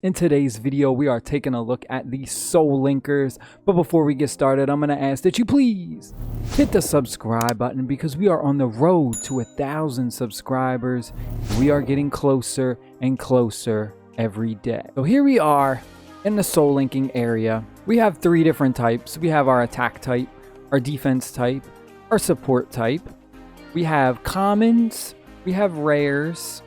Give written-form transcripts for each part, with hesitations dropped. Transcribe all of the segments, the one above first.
In today's video, we are taking a look at the soul linkers, but before we get started, I'm going to ask that you please hit the subscribe button because we are on the road to 1,000 subscribers. We are getting closer and closer every day. So here we are in the soul linking area. We have three different types. We have our attack type, our defense type, our support type. We have commons, we have rares,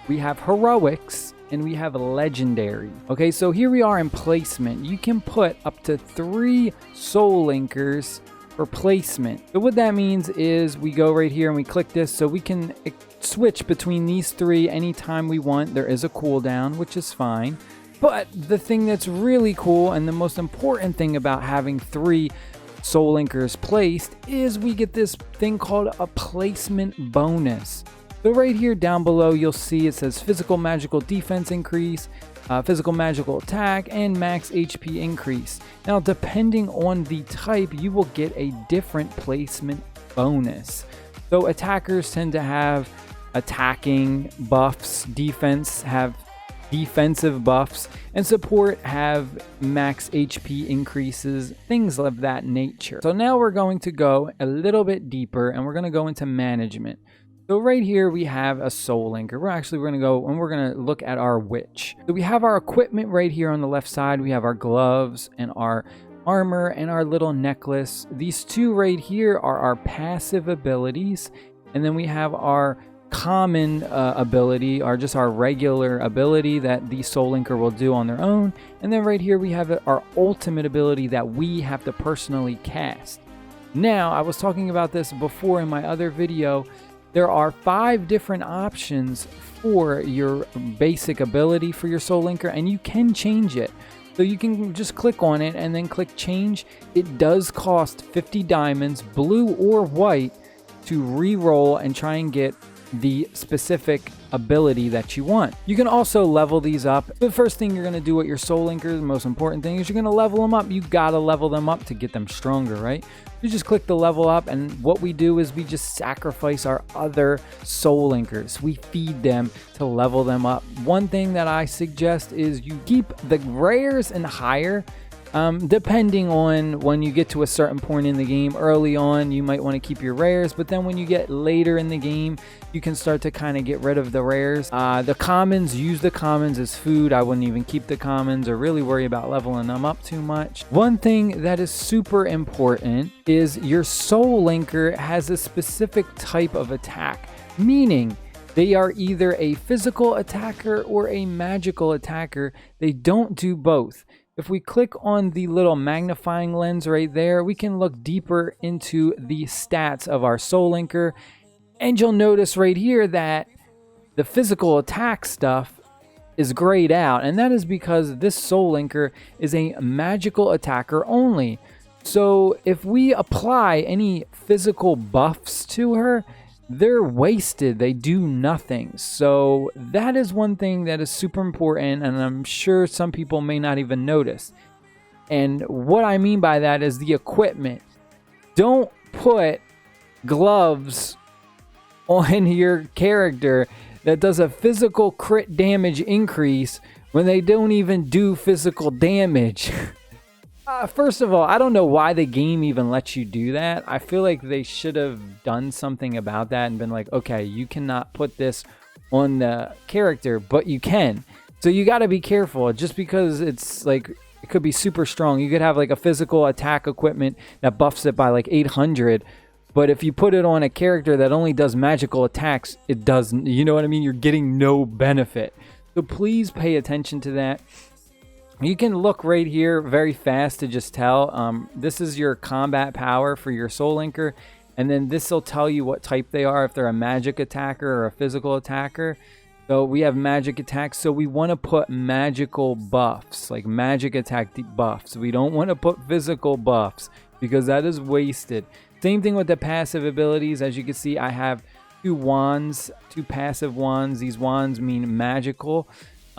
we have heroics, and we have legendary. Okay, so here we are in placement. You can put up to 3 soul linkers for placement. So what that means is we go right here and we click this, so we can switch between these 3 anytime we want. There is a cooldown, which is fine. But the thing that's really cool and the most important thing about having 3 soul linkers placed is we get this thing called a placement bonus. So right here down below, you'll see it says physical magical defense increase, physical magical attack, and max HP increase. Now, depending on the type, you will get a different placement bonus. So attackers tend to have attacking buffs, defense have defensive buffs, and support have max HP increases, things of that nature. So now we're going to go a little bit deeper and we're going to go into management. So right here we have a soul linker. We're going to go and we're going to look at our witch. So we have our equipment right here on the left side. We have our gloves and our armor and our little necklace. These 2 right here are our passive abilities. And then we have our common ability, or just our regular ability that the soul linker will do on their own. And then right here we have our ultimate ability that we have to personally cast. Now, I was talking about this before in my other video. There are 5 different options for your basic ability for your soul linker, and you can change it. So you can just click on it and then click change. It does cost 50 diamonds, blue or white, to re-roll and try and get the specific ability that you want. You can also level these up. The first thing you're going to do with your soul linkers, the most important thing, is you're going to level them up. You got to level them up to get them stronger, right? You just click the level up, and what we do is we just sacrifice our other soul linkers. We feed them to level them up. One thing that I suggest is you keep the rares and higher. Depending on when you get to a certain point in the game. Early on, you might want to keep your rares, but then when you get later in the game, you can start to kind of get rid of the rares. The commons, use the commons as food. I wouldn't even keep the commons or really worry about leveling them up too much. One thing that is super important is your soul linker has a specific type of attack, meaning they are either a physical attacker or a magical attacker. They don't do both. If we click on the little magnifying lens right there, we can look deeper into the stats of our soul linker. And you'll notice right here that the physical attack stuff is grayed out. And that is because this soul linker is a magical attacker only. So if we apply any physical buffs to her, they're wasted. They do nothing. So that is one thing that is super important, and I'm sure some people may not even notice. And what I mean by that is the equipment. Don't put gloves on your character that does a physical crit damage increase when they don't even do physical damage. First of all, I don't know why the game even lets you do that. I feel like they should have done something about that and been like, okay, you cannot put this on the character, but you can. So you got to be careful. Just because it's like, it could be super strong. You could have like a physical attack equipment that buffs it by like 800. But if you put it on a character that only does magical attacks, it doesn't. You know what I mean? You're getting no benefit. So please pay attention to that. You can look right here very fast to just tell. This is your combat power for your soul linker. And then this will tell you what type they are, if they're a magic attacker or a physical attacker. So we have magic attacks. So we want to put magical buffs, like magic attack buffs. We don't want to put physical buffs because that is wasted. Same thing with the passive abilities. As you can see, I have 2 wands, 2 passive wands. These wands mean magical.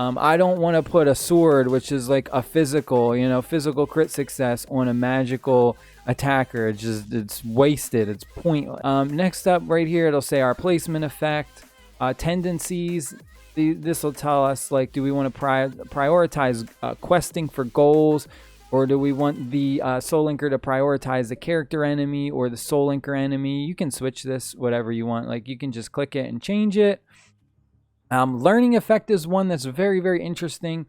I don't want to put a sword, which is like a physical, physical crit success on a magical attacker. It's wasted. It's pointless. Next up right here, it'll say our placement effect. Tendencies. This will tell us, like, do we want to prioritize questing for goals, or do we want the Soul Linker to prioritize the character enemy or the Soul Linker enemy? You can switch this whatever you want. Like, you can just click it and change it. Learning effect is one that's very, very interesting.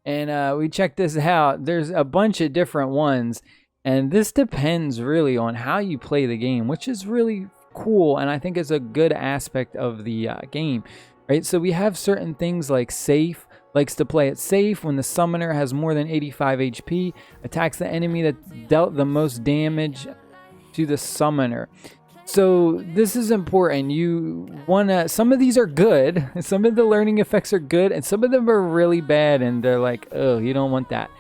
And we checked this out. There's a bunch of different ones. And this depends really on how you play the game, which is really cool. And I think it's a good aspect of the game. Right? So we have certain things like safe. Likes to play it safe when the summoner has more than 85 HP. Attacks the enemy that dealt the most damage to the summoner. So this is important. You wanna, some of these are good. Some of the learning effects are good, and some of them are really bad, and they're like, oh, you don't want that.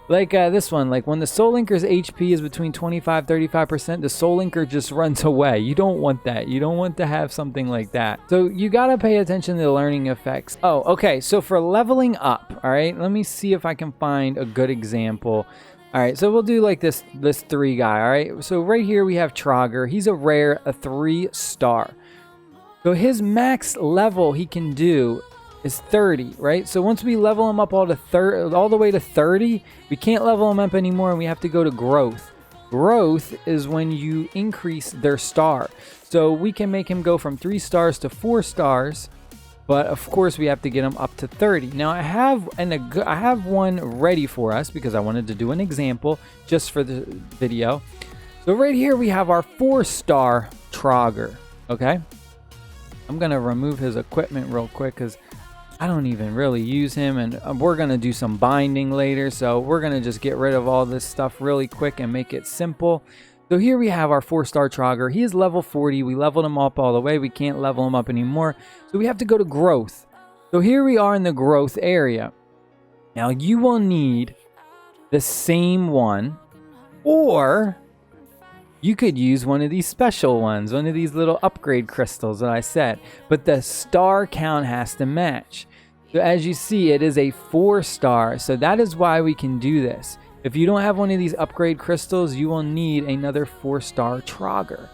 Like this one, like when the Soul Linker's HP is between 25-35%, the Soul Linker just runs away. You don't want that. You don't want to have something like that. So you gotta pay attention to the learning effects. Oh, okay. So for leveling up, all right, let me see if I can find a good example. All right, so we'll do like this 3 guy, all right? So right here we have Trogger. He's a rare, a 3-star. So his max level he can do is 30, right? So once we level him up all the way to 30, we can't level him up anymore, and we have to go to growth. Growth is when you increase their star. So we can make him go from 3 stars to 4 stars, but of course we have to get him up to 30. Now I have one ready for us because I wanted to do an example just for the video. So right here we have our 4-star Trogger, okay? I'm gonna remove his equipment real quick because I don't even really use him, and we're gonna do some binding later, so we're gonna just get rid of all this stuff really quick and make it simple. So here we have our 4-star Trogger. He is level 40. We leveled him up all the way. We can't level him up anymore, so we have to go to growth. So here we are in the growth area. Now you will need the same one, or you could use one of these special ones, one of these little upgrade crystals that I said, but the star count has to match. So as you see, it is a 4-star, so that is why we can do this. If you don't have one of these upgrade crystals, you will need another 4-star Trogger.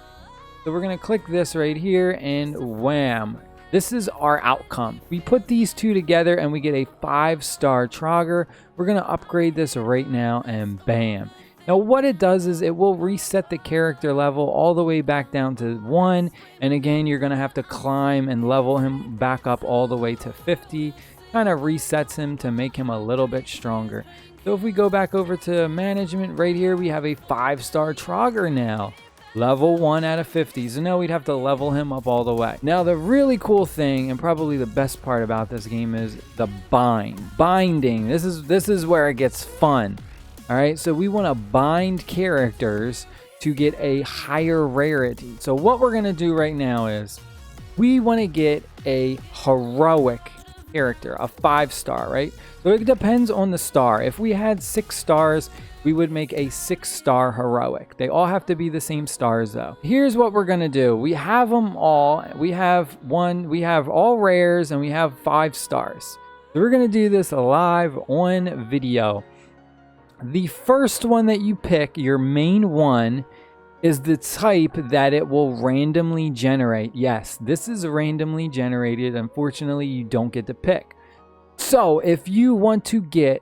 So we're gonna click this right here, and wham. This is our outcome. We put these two together and we get a 5-star Trogger. We're gonna upgrade this right now, and bam. Now what it does is it will reset the character level all the way back down to 1, and again you're gonna have to climb and level him back up all the way to 50. Kind of resets him to make him a little bit stronger. So if we go back over to management right here, we have a 5-star Trogger now. Level 1 out of 50. So now we'd have to level him up all the way. Now the really cool thing, and probably the best part about this game, is the binding. This is where it gets fun. All right, so we want to bind characters to get a higher rarity. So what we're gonna do right now is we want to get a heroic character, a 5-star, right? So it depends on the star. If we had 6 stars, we would make a 6-star heroic. They all have to be the same stars though. Here's what we're gonna do. We have them all. We have all rares, and we have 5 stars. So we're gonna do this live on video. The first one that you pick, your main one, is the type that it will randomly generate. Yes, this is randomly generated. Unfortunately, you don't get to pick. So if you want to get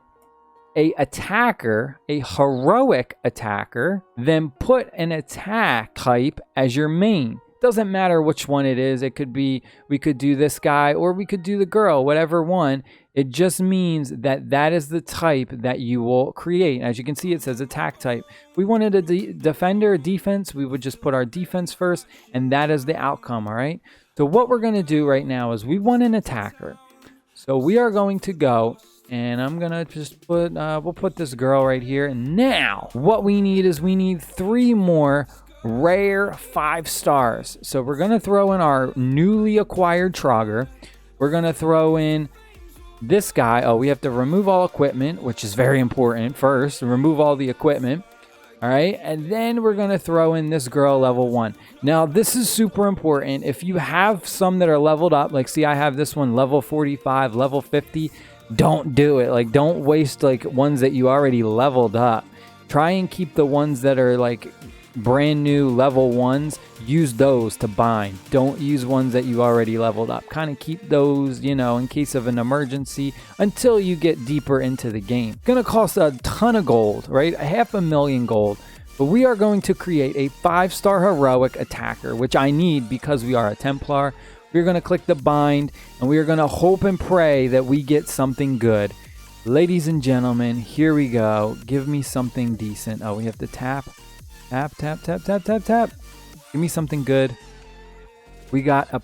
a attacker, a heroic attacker, then put an attack type as your main. Doesn't matter which one it is. It could be, we could do this guy or we could do the girl, whatever one. It just means that that is the type that you will create. As you can see, it says attack type. If we wanted a defender, defense, we would just put our defense first, and that is the outcome, all right? So what we're gonna do right now is we want an attacker. So we are going to go, and I'm gonna just put, we'll put this girl right here. And now what we need is we need 3 more rare 5 stars. So we're gonna throw in our newly acquired Trogger. We're gonna throw in this guy. Oh, we have to remove all equipment, which is very important first. Remove all the equipment. All right, and then we're gonna throw in this girl, level 1. Now this is super important. If you have some that are leveled up, like see I have this one level 45, level 50, don't do it. Like, don't waste like ones that you already leveled up. Try and keep the ones that are like brand new level 1s, use those to bind. Don't use ones that you already leveled up. Kind of keep those, you know, in case of an emergency until you get deeper into the game. Gonna cost a ton of gold, right? 500,000 gold. But we are going to create a 5-star heroic attacker, which I need because we are a Templar. We're going to click the bind, and we are going to hope and pray that we get something good. Ladies and gentlemen, here we go. Give me something decent. Oh, we have to tap. Tap, tap, tap, tap, tap, tap. Give me something good. We got a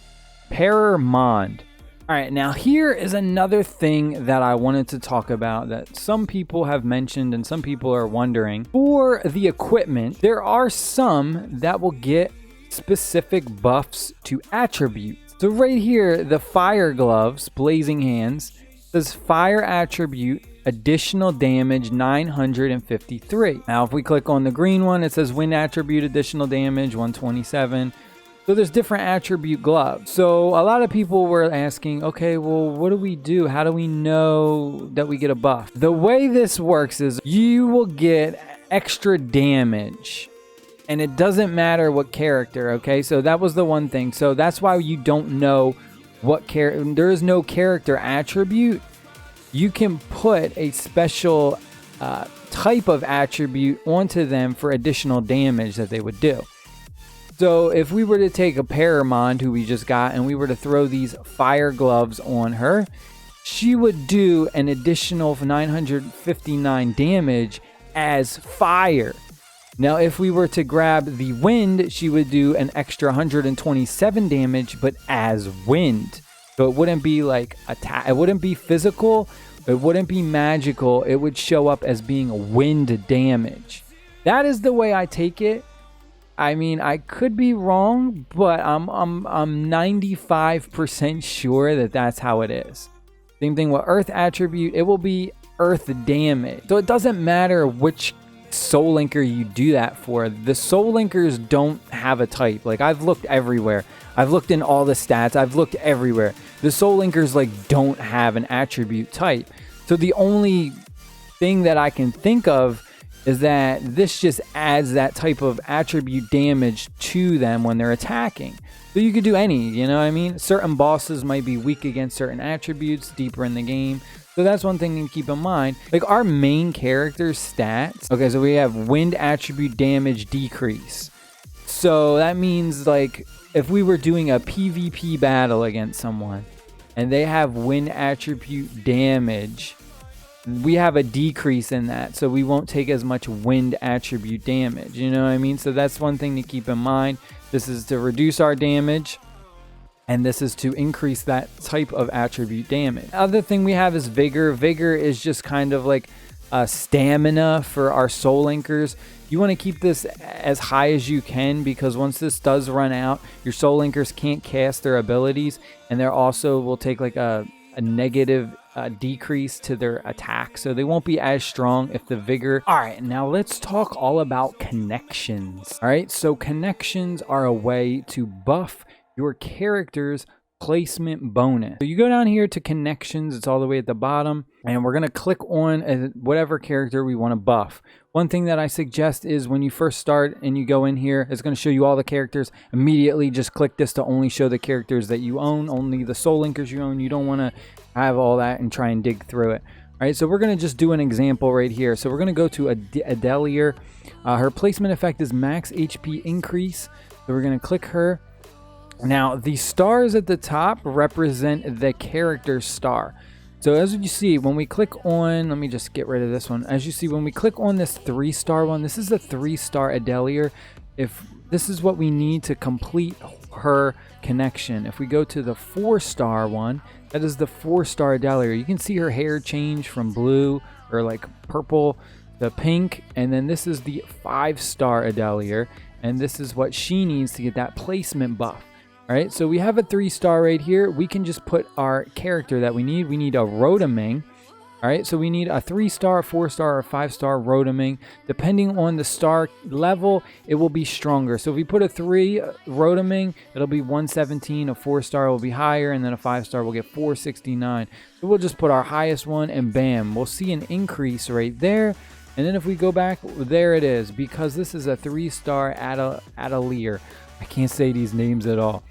Paramond. All right, now here is another thing that I wanted to talk about that some people have mentioned and some people are wondering. For the equipment, there are some that will get specific buffs to attributes. So right here, the fire gloves, blazing hands, says fire attribute, additional damage 953. Now, if we click on the green one, it says wind attribute, additional damage 127. So there's different attribute gloves. So a lot of people were asking, okay, well, what do we do? How do we know that we get a buff? The way this works is you will get extra damage, and it doesn't matter what character, okay? So that was the one thing. So that's why you don't know what character. There is no character attribute. You can put a special type of attribute onto them for additional damage that they would do. So if we were to take a Paramond who we just got and we were to throw these fire gloves on her, she would do an additional 959 damage as fire. Now if we were to grab the wind, she would do an extra 127 damage, but as wind. So it wouldn't be like attack, it wouldn't be physical, it wouldn't be magical, it would show up as being wind damage. That is the way I take it. I mean, I could be wrong, but I'm 95% sure that that's how it is. Same thing with earth attribute, it will be earth damage. So it doesn't matter which soul linker you do that for. The soul linkers don't have a type. Like, I've looked everywhere. I've looked in all the stats. I've looked everywhere. The soul linkers like don't have an attribute type. So the only thing that I can think of is that this just adds that type of attribute damage to them when they're attacking. So you could do any, you know what I mean? Certain bosses might be weak against certain attributes deeper in the game. So that's one thing to keep in mind. Like our main character's stats. Okay, so we have wind attribute damage decrease. So that means like if we were doing a PvP battle against someone and they have wind attribute damage, we have a decrease in that, so we won't take as much wind attribute damage, you know what I mean? So that's one thing to keep in mind. This is to reduce our damage, and this is to increase that type of attribute damage. Other thing we have is vigor. Vigor is just kind of like stamina for our soul linkers. You want to keep this as high as you can, because once this does run out, your soul linkers can't cast their abilities, and they're also will take like a negative decrease to their attack, so they won't be as strong if the vigor. All right, now let's talk all about connections. All right, so connections are a way to buff your character's placement bonus. So you go down here to connections, it's all the way at the bottom, and we're going to click on whatever character we want to buff. One thing that I suggest is when you first start and you go in here, it's going to show you all the characters. Immediately just click this to only show the characters that you own, only the soul linkers you own. You don't want to have all that and try and dig through it. All right, so we're going to just do an example right here. So we're going to go to Adelier. Her placement effect is max HP increase. So we're going to click her. Now, the stars at the top represent the character star. So as you see, when we click on, let me just get rid of this one. As you see, when we click on this 3-star one, this is the 3-star Adelier. If this is what we need to complete her connection. If we go to the 4-star one, that is the 4-star Adelier. You can see her hair change from blue or like purple to pink. And then this is the 5-star Adelier. And this is what she needs to get that placement buff. All right, so we have a 3-star right here. We can just put our character that we need. We need a Rotoming. All right, so we need a 3-star, 4-star, or 5-star Rotoming. Depending on the star level, it will be stronger. So if we put a 3 Rotoming, it'll be 117. A 4-star will be higher, and then a 5-star will get 469. So we'll just put our highest one, and bam, we'll see an increase right there. And then if we go back, there it is, because this is a 3-star Atelier. I can't say these names at all.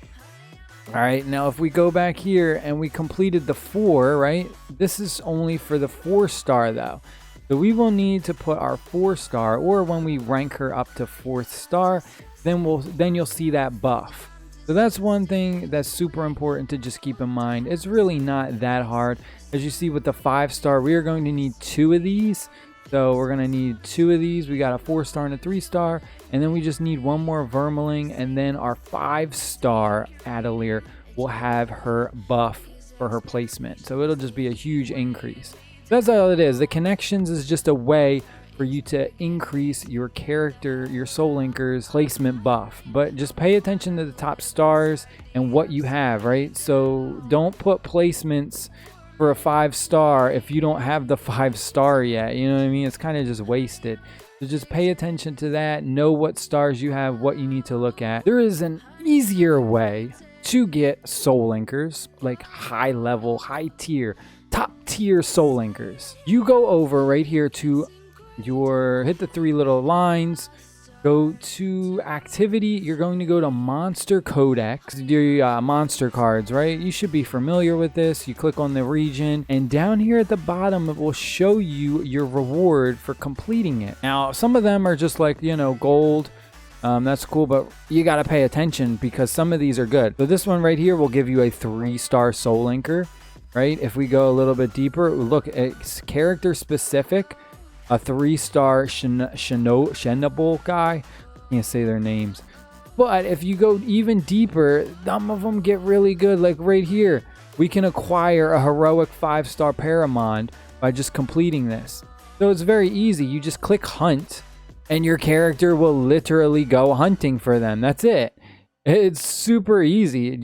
All right, now if we go back here and we completed the 4, right? This is only for the 4-star though. So we will need to put our 4-star, or when we rank her up to 4th star, then you'll see that buff. So that's one thing that's super important to just keep in mind. It's really not that hard. As you see with the 5-star, we are going to need 2 of these. So we're going to need 2 of these. We got a 4-star and a 3-star. And then we just need 1 more Vermling. And then our 5-star Atelier will have her buff for her placement. So it'll just be a huge increase. That's all it is. The connections is just a way for you to increase your character, your Soul Linker's placement buff. But just pay attention to the top stars and what you have, right? So don't put placements for a 5-star if you don't have the 5-star yet. You know what I mean? It's kind of just wasted. So just pay attention to that. Know what stars you have, what you need to look at. There is an easier way to get Soul Linkers, like high level, high tier, top tier Soul Linkers. You go over right here to hit the 3 little lines, go to activity. You're going to go to monster codex, your monster cards, right? You should be familiar with this. You click on the region, and down here at the bottom it will show you your reward for completing it. Now some of them are just like, you know, gold. That's cool, but you got to pay attention because some of these are good. So this one right here will give you a 3-star Soul Linker, right? If we go a little bit deeper, look, it's character specific. A 3-star Shenable guy. Can't say their names. But if you go even deeper, some of them get really good. Like right here, we can acquire a heroic 5-star Paramond by just completing this. So it's very easy. You just click hunt and your character will literally go hunting for them. That's it. It's super easy.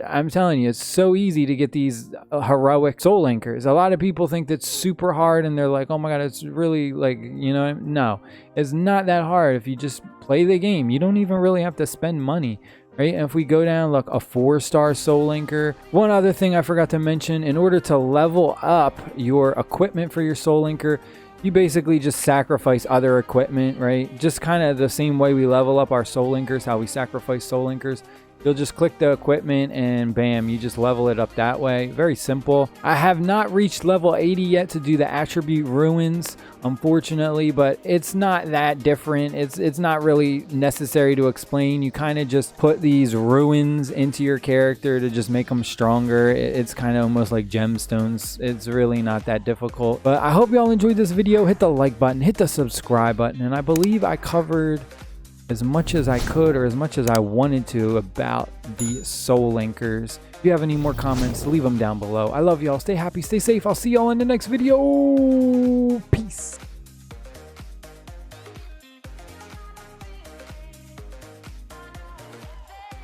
I'm telling you, it's so easy to get these heroic Soul Linkers. A lot of people think that's super hard and they're like, oh my god, it's really like, you know, no, it's not that hard if you just play the game. You don't even really have to spend money, right? And if we go down, look, a 4-star Soul Linker. One other thing I forgot to mention, in order to level up your equipment for your Soul Linker, you basically just sacrifice other equipment, right? Just kind of the same way we level up our Soul Linkers, how we sacrifice Soul Linkers. You'll just click the equipment and bam, you just level it up that way. Very simple. I have not reached level 80 yet to do the attribute ruins, unfortunately, but it's not that different. It's not really necessary to explain. You kind of just put these ruins into your character to just make them stronger. It's kind of almost like gemstones. It's really not that difficult. But I hope y'all enjoyed this video. Hit the like button, hit the subscribe button, and I believe I covered as much as I could, or as much as I wanted to, about the Soul Linkers. If you have any more comments, leave them down below. I love y'all. Stay happy, stay safe. I'll see y'all in the next video.